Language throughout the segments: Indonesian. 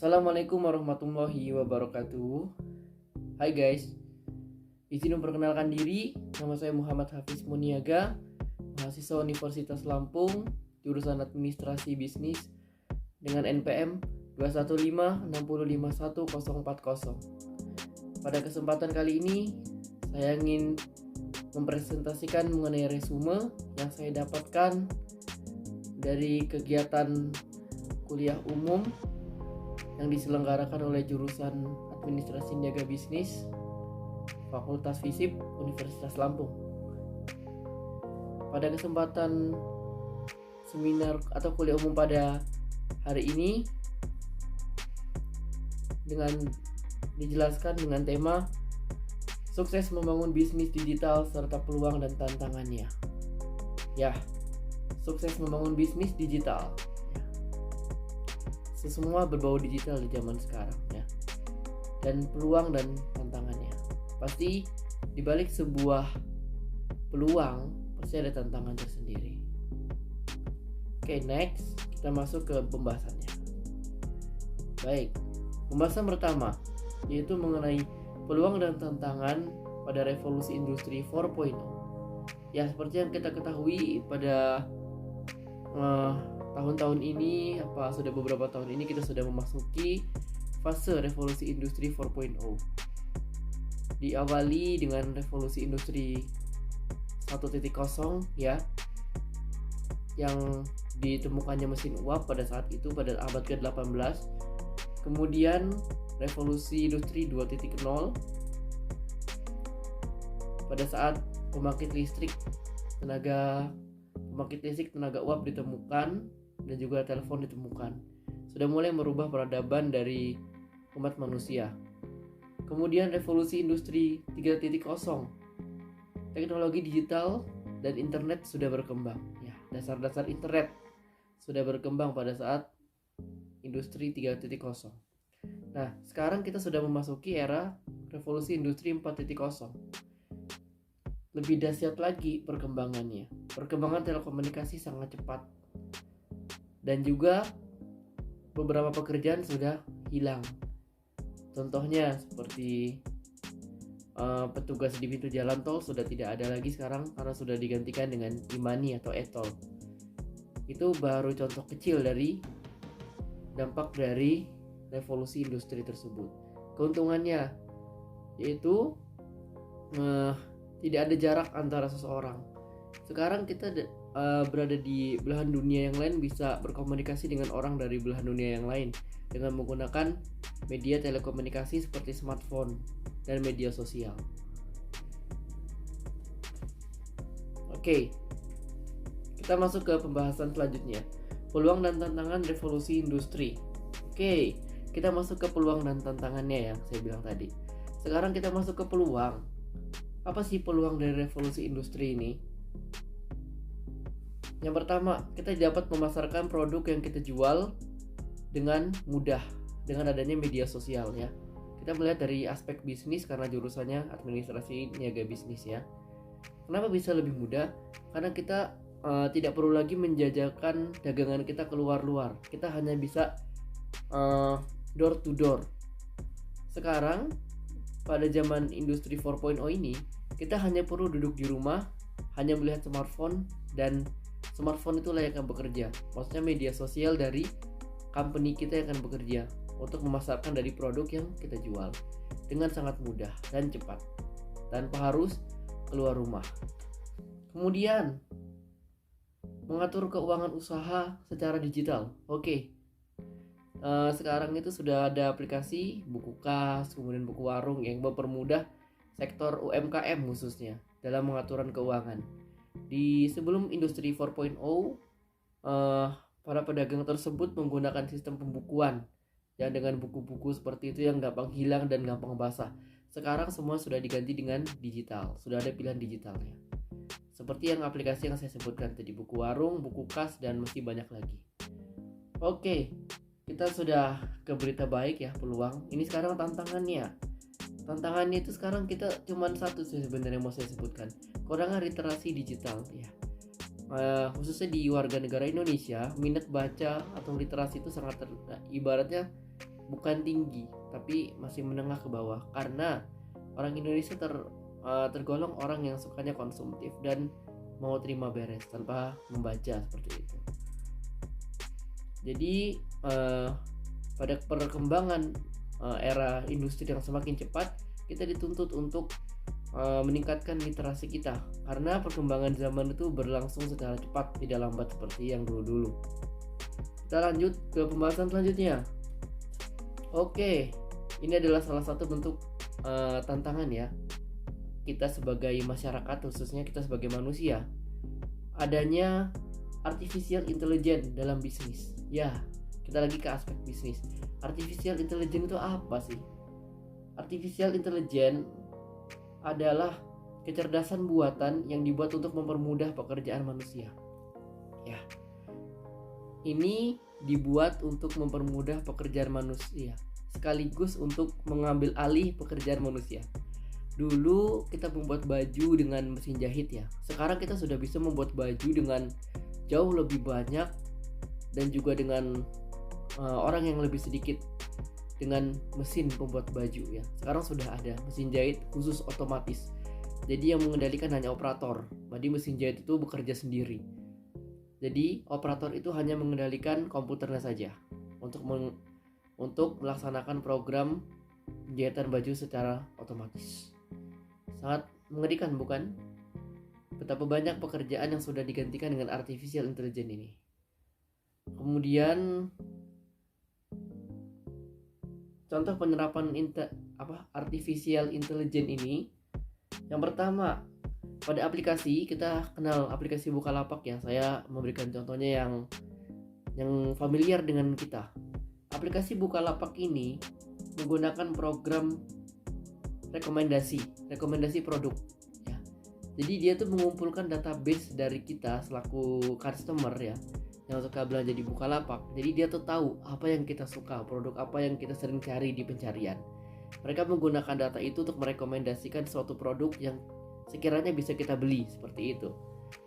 Assalamualaikum warahmatullahi wabarakatuh. Hai guys, izin memperkenalkan diri. Nama saya Muhammad Hafiz Muniaga, mahasiswa Universitas Lampung, jurusan Administrasi Bisnis dengan NPM 215651040. Pada kesempatan kali ini, saya ingin mempresentasikan mengenai resume yang saya dapatkan dari kegiatan kuliah umum yang diselenggarakan oleh jurusan Administrasi Niaga Bisnis Fakultas FISIP Universitas Lampung. Pada kesempatan seminar atau kuliah umum pada hari ini dengan dijelaskan dengan tema sukses membangun bisnis digital serta peluang dan tantangannya. Ya, sukses membangun bisnis digital. Semua berbau digital di zaman sekarang ya. Dan peluang dan tantangannya. Pasti di balik sebuah peluang pasti ada tantangan tersendiri. Oke, next kita masuk ke pembahasannya. Baik, pembahasan pertama yaitu mengenai peluang dan tantangan pada revolusi industri 4.0. Ya, seperti yang kita ketahui pada tahun-tahun ini, sudah beberapa tahun ini kita sudah memasuki fase revolusi industri 4.0. Diawali dengan revolusi industri 1.0 ya, yang ditemukannya mesin uap pada saat itu pada abad ke-18. Kemudian revolusi industri 2.0 pada saat pembangkit listrik tenaga uap ditemukan dan juga telepon ditemukan. Sudah mulai merubah peradaban dari umat manusia. Kemudian revolusi industri 3.0. Teknologi digital dan internet sudah berkembang. Ya, dasar-dasar internet sudah berkembang pada saat industri 3.0. Nah, sekarang kita sudah memasuki era revolusi industri 4.0. Lebih dahsyat lagi perkembangannya. Perkembangan telekomunikasi sangat cepat. Dan juga beberapa pekerjaan sudah hilang. Contohnya seperti petugas di pintu jalan tol sudah tidak ada lagi sekarang karena sudah digantikan dengan e-money atau e-tol. Itu baru contoh kecil dari dampak dari revolusi industri tersebut. Keuntungannya yaitu tidak ada jarak antara seseorang. Sekarang kita berada di belahan dunia yang lain, bisa berkomunikasi dengan orang dari belahan dunia yang lain dengan menggunakan media telekomunikasi seperti smartphone dan media sosial. Oke, kita masuk ke pembahasan selanjutnya, peluang dan tantangan revolusi industri. Oke, kita masuk ke peluang dan tantangannya yang saya bilang tadi. Sekarang kita masuk ke peluang. Apa sih peluang dari revolusi industri ini? Yang pertama, kita dapat memasarkan produk yang kita jual dengan mudah dengan adanya media sosial ya. Kita melihat dari aspek bisnis karena jurusannya administrasi niaga bisnis ya. Kenapa bisa lebih mudah? Karena kita tidak perlu lagi menjajakan dagangan kita keluar-luar. Kita hanya bisa door to door. Sekarang pada zaman industri 4.0 ini, kita hanya perlu duduk di rumah, hanya melihat smartphone, dan smartphone itu layaknya bekerja. Maksudnya media sosial dari company kita yang akan bekerja untuk memasarkan dari produk yang kita jual dengan sangat mudah dan cepat tanpa harus keluar rumah. Kemudian mengatur keuangan usaha secara digital. Oke. Sekarang itu sudah ada aplikasi buku kas, kemudian buku warung yang mempermudah sektor UMKM khususnya dalam pengaturan keuangan. Di sebelum industri 4.0, para pedagang tersebut menggunakan sistem pembukuan yang dengan buku-buku seperti itu yang gampang hilang dan gampang basah. Sekarang semua sudah diganti dengan digital, sudah ada pilihan digitalnya. Seperti yang aplikasi yang saya sebutkan tadi, buku warung, buku kas, dan masih banyak lagi. Oke, kita sudah ke berita baik ya, peluang. Ini sekarang tantangannya. Tantangannya itu sekarang kita cuman satu sih sebenarnya mau saya sebutkan, kurangan literasi digital ya. Khususnya di warga negara Indonesia, minat baca atau literasi itu sangat ibaratnya bukan tinggi tapi masih menengah ke bawah, karena orang Indonesia tergolong orang yang sukanya konsumtif dan mau terima beres tanpa membaca seperti itu. Jadi pada perkembangan era industri yang semakin cepat, kita dituntut untuk meningkatkan literasi kita, karena perkembangan zaman itu berlangsung secara cepat, tidak lambat seperti yang dulu-dulu. Kita lanjut ke pembahasan selanjutnya. Oke, ini adalah salah satu bentuk tantangan ya kita sebagai masyarakat, khususnya kita sebagai manusia, adanya artificial intelligence dalam bisnis. Ya, kita lagi ke aspek bisnis. Artificial intelligence itu apa sih? Artificial intelligence adalah kecerdasan buatan yang dibuat untuk mempermudah pekerjaan manusia. Ya, ini dibuat untuk mempermudah pekerjaan manusia, sekaligus untuk mengambil alih pekerjaan manusia. Dulu kita membuat baju dengan mesin jahit ya. Sekarang kita sudah bisa membuat baju dengan jauh lebih banyak dan juga dengan orang yang lebih sedikit dengan mesin pembuat baju ya. Sekarang sudah ada mesin jahit khusus otomatis. Jadi yang mengendalikan hanya operator. Jadi mesin jahit itu bekerja sendiri. Jadi operator itu hanya mengendalikan komputernya saja untuk melaksanakan program penjahitan baju secara otomatis. Sangat mengerikan bukan? Betapa banyak pekerjaan yang sudah digantikan dengan artificial intelligence ini. Kemudian contoh penerapan artificial intelligence ini, yang pertama pada aplikasi, kita kenal aplikasi Bukalapak ya. Saya memberikan contohnya yang familiar dengan kita. Aplikasi Bukalapak ini menggunakan program rekomendasi produk ya. Jadi dia tuh mengumpulkan database dari kita selaku customer ya, yang suka belanja di Bukalapak. Jadi dia tuh tahu apa yang kita suka, produk apa yang kita sering cari di pencarian. Mereka menggunakan data itu untuk merekomendasikan suatu produk yang sekiranya bisa kita beli, seperti itu.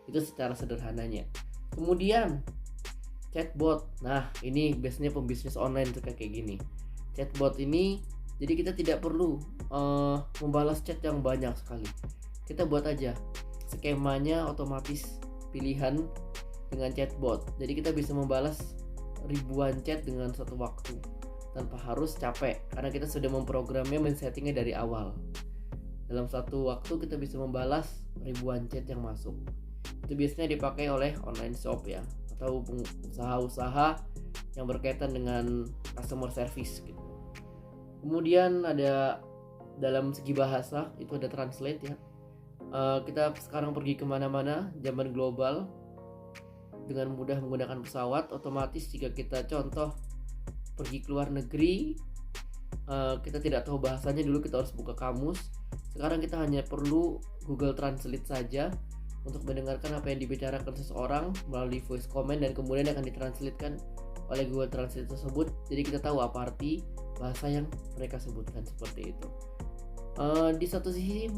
Itu secara sederhananya. Kemudian chatbot. Nah, ini biasanya pembisnis online tuh kayak gini. Chatbot ini, jadi kita tidak perlu membalas chat yang banyak sekali. Kita buat aja skemanya otomatis pilihan dengan chatbot. Jadi kita bisa membalas ribuan chat dengan satu waktu tanpa harus capek, karena kita sudah memprogramnya, men-settingnya dari awal. Dalam satu waktu kita bisa membalas ribuan chat yang masuk. Itu biasanya dipakai oleh online shop ya, atau usaha-usaha yang berkaitan dengan customer service gitu. Kemudian ada dalam segi bahasa, itu ada translate ya. Kita sekarang pergi kemana-mana, zaman global, dengan mudah menggunakan pesawat. Otomatis jika kita contoh pergi ke luar negeri, kita tidak tahu bahasanya, dulu kita harus buka kamus. Sekarang kita hanya perlu Google Translate saja untuk mendengarkan apa yang dibicarakan seseorang melalui voice comment, dan kemudian akan ditranslatekan oleh Google Translate tersebut. Jadi kita tahu apa arti bahasa yang mereka sebutkan, seperti itu. Di satu sisi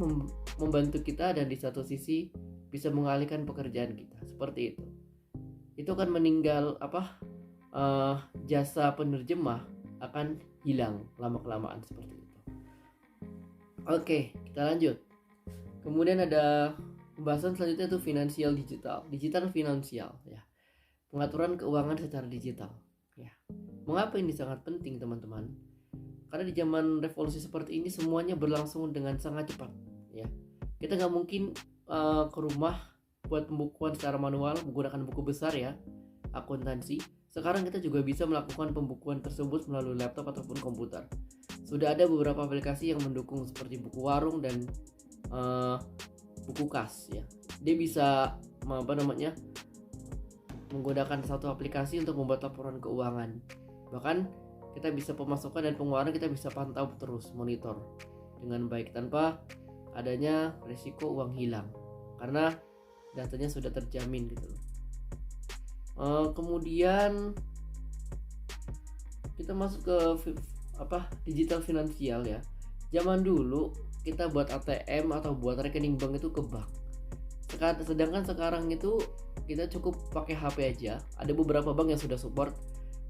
membantu kita, dan di satu sisi bisa mengalihkan pekerjaan kita, seperti itu. Itu akan meninggal jasa penerjemah akan hilang lama-kelamaan, seperti itu. Oke, kita lanjut. Kemudian ada pembahasan selanjutnya, itu digital finansial ya. Pengaturan keuangan secara digital ya. Mengapa ini sangat penting, teman-teman? Karena di zaman revolusi seperti ini semuanya berlangsung dengan sangat cepat ya. Kita nggak mungkin ke rumah buat pembukuan secara manual menggunakan buku besar ya, akuntansi. Sekarang kita juga bisa melakukan pembukuan tersebut melalui laptop ataupun komputer. Sudah ada beberapa aplikasi yang mendukung, seperti Buku Warung dan Buku Kas ya. Dia bisa menggunakan satu aplikasi untuk membuat laporan keuangan. Bahkan kita bisa pemasukan dan pengeluaran kita bisa pantau terus, monitor dengan baik tanpa adanya risiko uang hilang, karena datanya sudah terjamin gitu loh. Kemudian kita masuk ke digital finansial ya. Zaman dulu kita buat ATM atau buat rekening bank itu ke bank. Sedangkan sekarang itu kita cukup pakai HP aja. Ada beberapa bank yang sudah support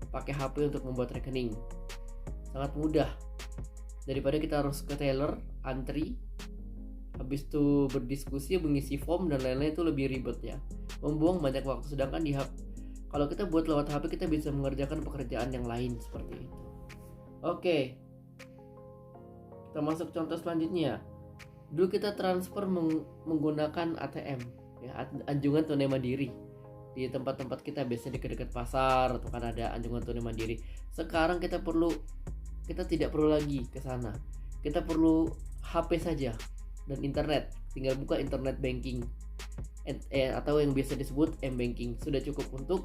pakai HP untuk membuat rekening. sangat mudah daripada kita harus ke teller, antri, habis itu berdiskusi, mengisi form dan lain-lain. Itu lebih ribet ya, membuang banyak waktu. Sedangkan kalau kita buat lewat HP, kita bisa mengerjakan pekerjaan yang lain seperti itu. Oke, kita masuk contoh selanjutnya. Dulu kita transfer menggunakan ATM ya, anjungan tunai mandiri. Di tempat-tempat kita biasanya di dekat pasar atau kan ada anjungan tunai mandiri. Sekarang kita tidak perlu lagi ke sana. Kita perlu HP saja dan internet. Tinggal buka internet banking atau yang biasa disebut m-banking. Sudah cukup untuk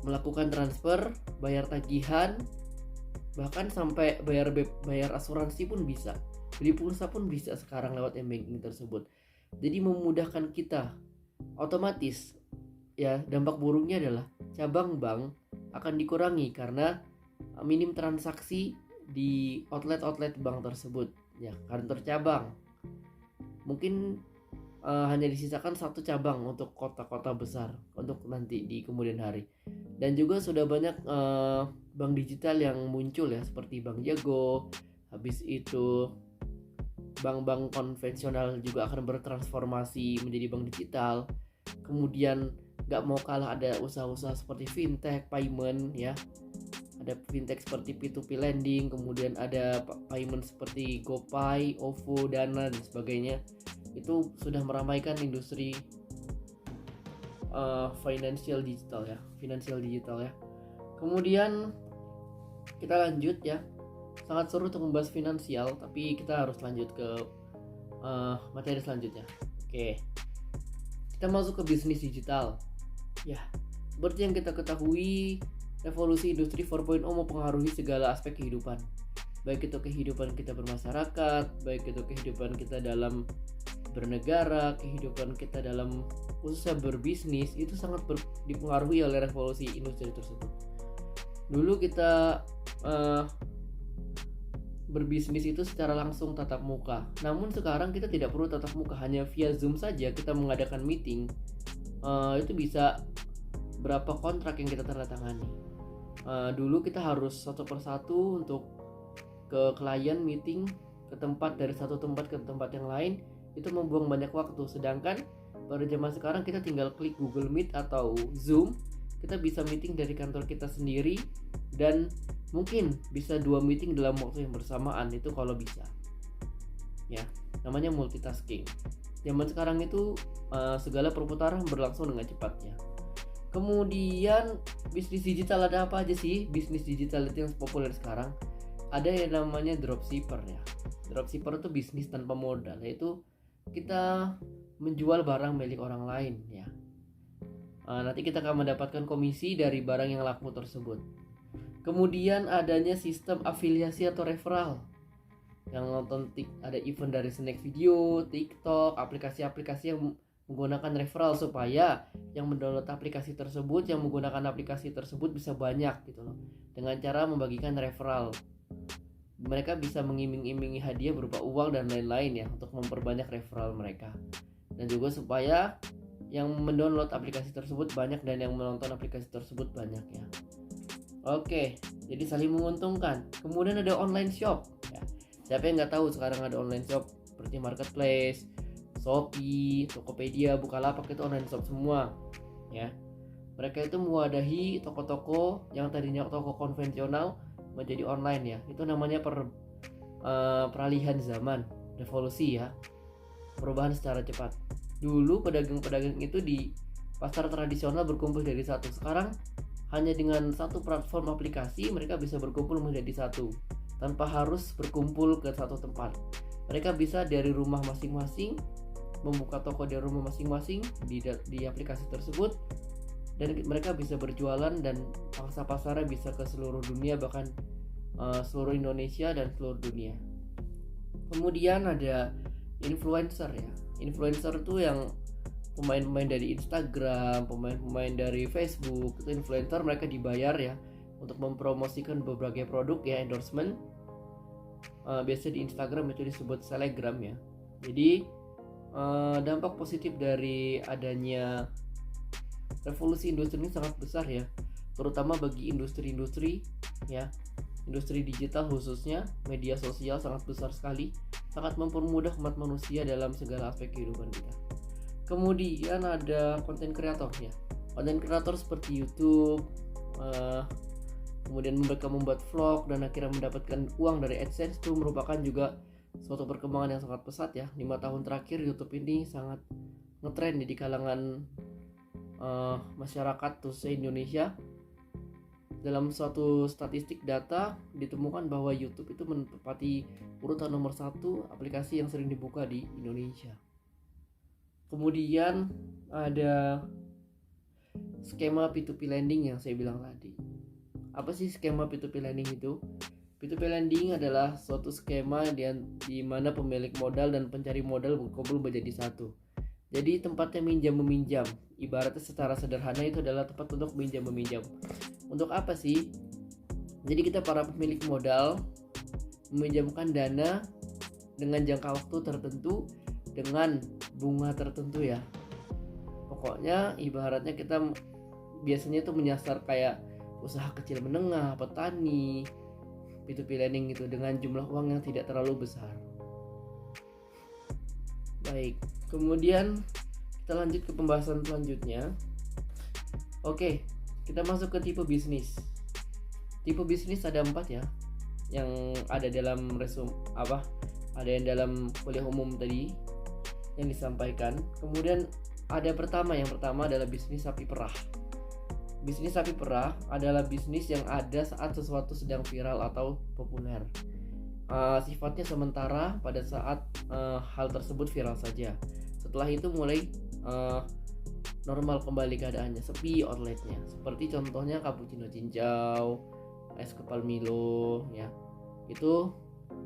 melakukan transfer, bayar tagihan, bahkan sampai bayar asuransi pun bisa. Beli pulsa pun bisa sekarang lewat m-banking tersebut. Jadi memudahkan kita. Otomatis ya, dampak buruknya adalah cabang bank akan dikurangi karena minim transaksi di outlet bank tersebut ya, kantor cabang. Mungkin hanya disisakan satu cabang untuk kota-kota besar untuk nanti di kemudian hari. Dan juga sudah banyak bank digital yang muncul ya, seperti Bank Jago. Habis itu bank-bank konvensional juga akan bertransformasi menjadi bank digital. Kemudian gak mau kalah, ada usaha-usaha seperti fintech, payment ya. Ada fintech seperti P2P lending, kemudian ada payment seperti GoPay, OVO, Dana dan sebagainya. Itu sudah meramaikan industri financial digital ya. Kemudian kita lanjut ya. Sangat seru untuk membahas finansial, tapi kita harus lanjut ke materi selanjutnya. Oke, kita masuk ke bisnis digital. Ya, seperti yang kita ketahui, revolusi industri 4.0 mempengaruhi segala aspek kehidupan. Baik itu kehidupan kita bermasyarakat, baik itu kehidupan kita dalam bernegara, kehidupan kita dalam khususnya berbisnis, itu sangat dipengaruhi oleh revolusi industri tersebut. Dulu kita berbisnis itu secara langsung tatap muka. Namun sekarang kita tidak perlu tatap muka, hanya via Zoom saja kita mengadakan meeting. Itu bisa berapa kontrak yang kita tanda tangani. Dulu kita harus satu persatu untuk ke klien meeting, ke tempat, dari satu tempat ke tempat yang lain, itu membuang banyak waktu. Sedangkan pada zaman sekarang kita tinggal klik Google Meet atau Zoom, kita bisa meeting dari kantor kita sendiri dan mungkin bisa 2 meeting dalam waktu yang bersamaan, itu kalau bisa ya, namanya multitasking. Zaman sekarang itu segala perputaran berlangsung dengan cepatnya. Kemudian bisnis digital, ada apa aja sih bisnis digital itu yang populer sekarang? Ada yang namanya dropshipper ya. Dropshipper itu bisnis tanpa modal, yaitu kita menjual barang milik orang lain ya. Nanti kita akan mendapatkan komisi dari barang yang laku tersebut. Kemudian adanya sistem afiliasi atau referral. Yang nonton ada event dari Snack Video, TikTok, aplikasi-aplikasi yang menggunakan referral supaya yang mendownload aplikasi tersebut, yang menggunakan aplikasi tersebut bisa banyak gitu loh. Dengan cara membagikan referral. Mereka bisa mengiming-imingi hadiah berupa uang dan lain-lain ya, untuk memperbanyak referral mereka. Dan juga supaya yang mendownload aplikasi tersebut banyak dan yang menonton aplikasi tersebut banyak ya. Oke, jadi saling menguntungkan. Kemudian ada online shop ya. Siapa yang nggak tahu sekarang ada online shop seperti Marketplace, Shopee, Tokopedia, Bukalapak, itu online shop semua ya. Mereka itu mewadahi toko-toko yang tadinya toko konvensional menjadi online ya. Itu namanya peralihan zaman, revolusi ya. Perubahan secara cepat. Dulu pedagang-pedagang itu di pasar tradisional berkumpul dari satu. Sekarang hanya dengan satu platform aplikasi mereka bisa berkumpul menjadi satu tanpa harus berkumpul ke satu tempat. Mereka bisa dari rumah masing-masing membuka toko dari rumah masing-masing di aplikasi tersebut, dan mereka bisa berjualan dan pangsa pasarnya bisa ke seluruh dunia, bahkan seluruh Indonesia dan seluruh dunia. Kemudian ada influencer ya. Influencer itu yang pemain-pemain dari Instagram, pemain-pemain dari Facebook, itu influencer, mereka dibayar ya untuk mempromosikan berbagai produk ya, endorsement. Biasa di Instagram itu disebut selebgram ya. Jadi dampak positif dari adanya revolusi industri ini sangat besar ya. terutama bagi industri-industri ya. Industri digital khususnya media sosial sangat besar sekali, sangat mempermudah umat manusia dalam segala aspek kehidupan kita. Kemudian ada konten kreator ya. Konten kreator seperti YouTube, kemudian mereka membuat vlog dan akhirnya mendapatkan uang dari AdSense, itu merupakan juga suatu perkembangan yang sangat pesat ya. 5 tahun terakhir YouTube ini sangat ngetrend di kalangan masyarakat khususnya Indonesia. Dalam suatu statistik data ditemukan bahwa YouTube itu menempati urutan nomor 1 aplikasi yang sering dibuka di Indonesia. Kemudian ada skema P2P lending yang saya bilang tadi. Apa sih skema P2P lending itu? P2P lending adalah suatu skema di mana pemilik modal dan pencari modal berkumpul menjadi satu. Jadi tempatnya minjam meminjam. Ibaratnya secara sederhana itu adalah tempat untuk minjam meminjam. Untuk apa sih? Jadi kita para pemilik modal meminjamkan dana dengan jangka waktu tertentu dengan bunga tertentu ya. Pokoknya ibaratnya kita biasanya itu menyasar kayak usaha kecil menengah, petani, P2P lending itu dengan jumlah uang yang tidak terlalu besar. Baik, kemudian kita lanjut ke pembahasan selanjutnya. Oke, kita masuk ke tipe bisnis. Tipe bisnis ada 4 ya, yang ada dalam ada yang dalam kuliah umum tadi yang disampaikan. Kemudian ada yang pertama adalah bisnis sapi perah. Bisnis sapi perah adalah bisnis yang ada saat sesuatu sedang viral atau populer. Sifatnya sementara pada saat hal tersebut viral saja. Setelah itu mulai normal kembali keadaannya, sepi outletnya. Seperti contohnya cappuccino cincau, es kepal Milo ya. Itu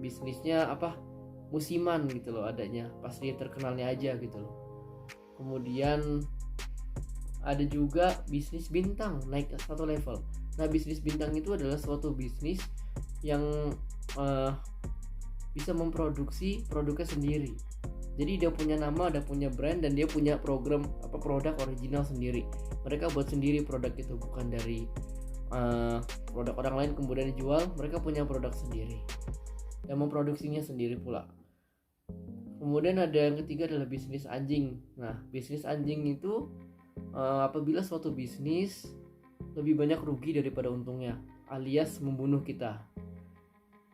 bisnisnya musiman gitu loh adanya, pasti terkenalnya aja gitu loh. Kemudian ada juga bisnis bintang, naik satu level. Nah, bisnis bintang itu adalah suatu bisnis yang bisa memproduksi produknya sendiri. Jadi dia punya nama, dia punya brand, dan dia punya produk original sendiri. Mereka buat sendiri produk itu, bukan dari produk orang lain kemudian dijual. Mereka punya produk sendiri dan memproduksinya sendiri pula. Kemudian ada yang ketiga adalah bisnis anjing. Nah, bisnis anjing itu apabila suatu bisnis lebih banyak rugi daripada untungnya, alias membunuh kita.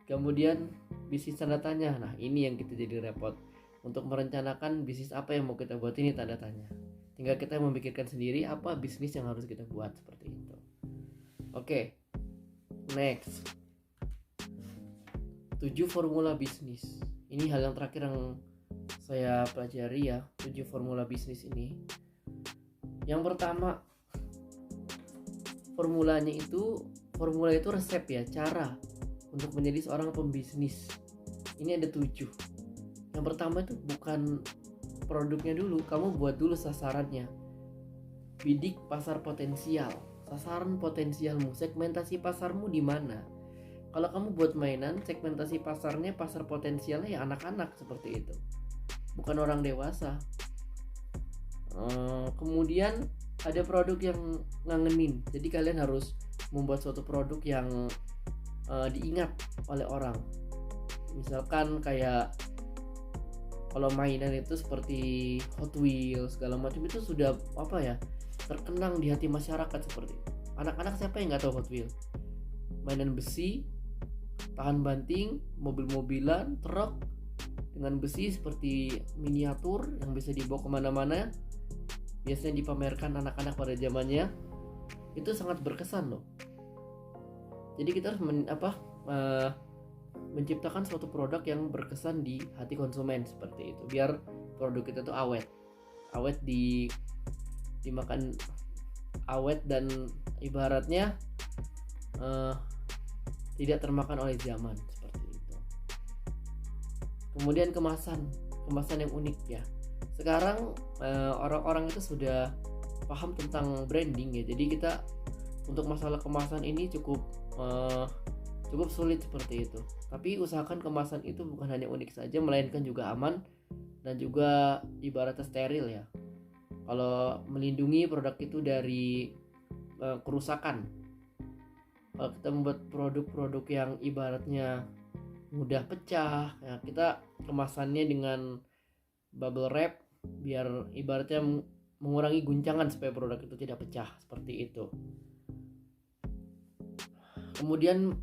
Kemudian bisnis tanda tanya. Nah, ini yang kita jadi repot. Untuk merencanakan bisnis apa yang mau kita buat, ini tanda tanya. Tinggal kita memikirkan sendiri apa bisnis yang harus kita buat, seperti itu. Oke, next. 7 formula bisnis. Ini hal yang terakhir yang saya pelajari ya, 7 formula bisnis ini. Yang pertama, formula itu resep ya, cara untuk menjadi seorang pembisnis. Ini ada 7. Yang pertama itu bukan produknya dulu, kamu buat dulu sasarannya. Bidik pasar potensial. Sasaran potensialmu, segmentasi pasarmu di mana? Kalau kamu buat mainan, segmentasi pasarnya, pasar potensialnya ya anak-anak seperti itu, bukan orang dewasa. Kemudian ada produk yang ngangenin. Jadi kalian harus membuat suatu produk yang diingat oleh orang. Misalkan kayak kalau mainan itu seperti Hot Wheels segala macam, itu sudah terkenang di hati masyarakat seperti itu. Anak-anak siapa yang nggak tahu Hot Wheels? Mainan besi, tahan banting, mobil-mobilan, truk dengan besi seperti miniatur yang bisa dibawa kemana-mana. Biasanya dipamerkan anak-anak pada zamannya. Itu sangat berkesan loh. Jadi kita harus menciptakan suatu produk yang berkesan di hati konsumen seperti itu, biar produk kita tuh awet dimakan, awet dan ibaratnya tidak termakan oleh zaman seperti itu. Kemudian kemasan yang unik ya. Sekarang orang-orang itu sudah paham tentang branding ya. Jadi kita untuk masalah kemasan ini cukup sulit seperti itu. Tapi usahakan kemasan itu bukan hanya unik saja, melainkan juga aman dan juga ibaratnya steril ya. Kalau melindungi produk itu dari kerusakan, Kalau kita membuat produk-produk yang ibaratnya mudah pecah, ya kita kemasannya dengan bubble wrap biar ibaratnya mengurangi guncangan supaya produk itu tidak pecah, seperti itu. Kemudian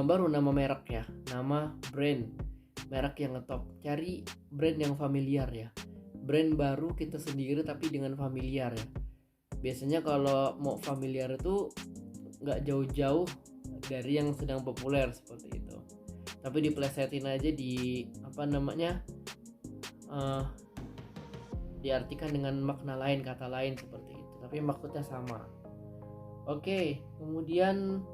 baru nama merek ya, nama brand, merek yang ngetop. Cari brand yang familiar ya, brand baru kita sendiri tapi dengan familiar ya. Biasanya kalau mau familiar itu nggak jauh-jauh dari yang sedang populer seperti itu, tapi diplesetin aja di diartikan dengan makna lain, kata lain seperti itu, tapi maksudnya sama. Oke, kemudian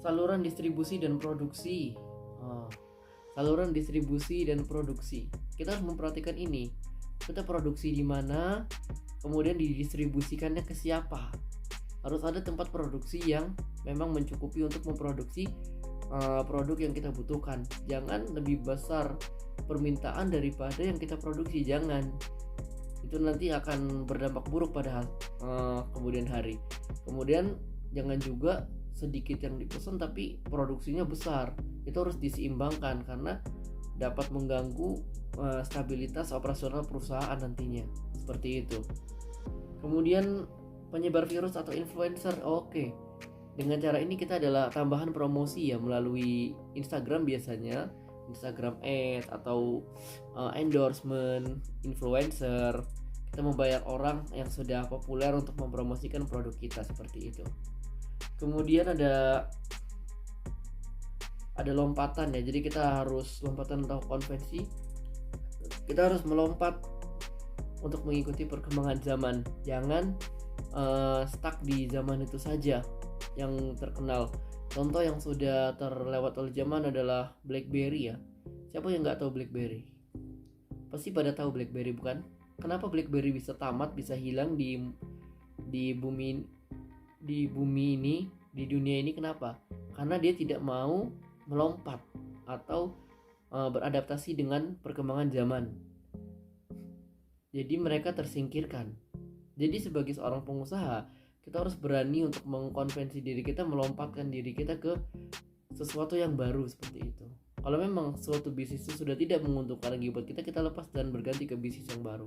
saluran distribusi dan produksi. Saluran distribusi dan produksi, kita harus memperhatikan ini. Kita produksi di mana, kemudian didistribusikannya ke siapa. Harus ada tempat produksi yang memang mencukupi untuk memproduksi produk yang kita butuhkan. Jangan lebih besar permintaan daripada yang kita produksi, jangan. Itu nanti akan berdampak buruk pada kemudian hari. Kemudian jangan juga sedikit yang dipesan tapi produksinya besar. Itu harus diseimbangkan karena dapat mengganggu stabilitas operasional perusahaan nantinya, seperti itu. Kemudian penyebar virus atau influencer. Oke. Dengan cara ini kita adalah tambahan promosi ya melalui Instagram, biasanya Instagram Ads atau endorsement influencer. Kita membayar orang yang sudah populer untuk mempromosikan produk kita, seperti itu. Kemudian ada lompatan ya. Jadi kita harus lompatan atau konvensi. Kita harus melompat untuk mengikuti perkembangan zaman. Jangan stuck di zaman itu saja yang terkenal. Contoh yang sudah terlewat oleh zaman adalah BlackBerry ya. Siapa yang nggak tahu BlackBerry? Pasti pada tahu BlackBerry, bukan? Kenapa BlackBerry bisa tamat, bisa hilang di bumi ini, di dunia ini? Kenapa? Karena dia tidak mau melompat atau beradaptasi dengan perkembangan zaman. Jadi mereka tersingkirkan. Jadi sebagai seorang pengusaha, kita harus berani untuk mengkonvensi diri kita, melompatkan diri kita ke sesuatu yang baru, seperti itu. Kalau memang suatu bisnis itu sudah tidak menguntungkan lagi buat kita, kita lepas dan berganti ke bisnis yang baru.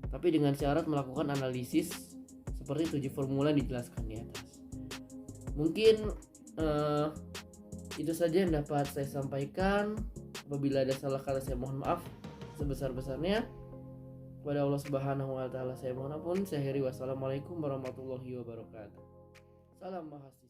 Tapi dengan syarat melakukan analisis seperti 7 formula yang dijelaskan di atas. Mungkin itu saja yang dapat saya sampaikan. Apabila ada salah kata, saya mohon maaf sebesar-besarnya. Kepada Allah Subhanahu wa taala saya mohon ampun. Saya akhiri, wassalamualaikum warahmatullahi wabarakatuh. Salam mahasiswa.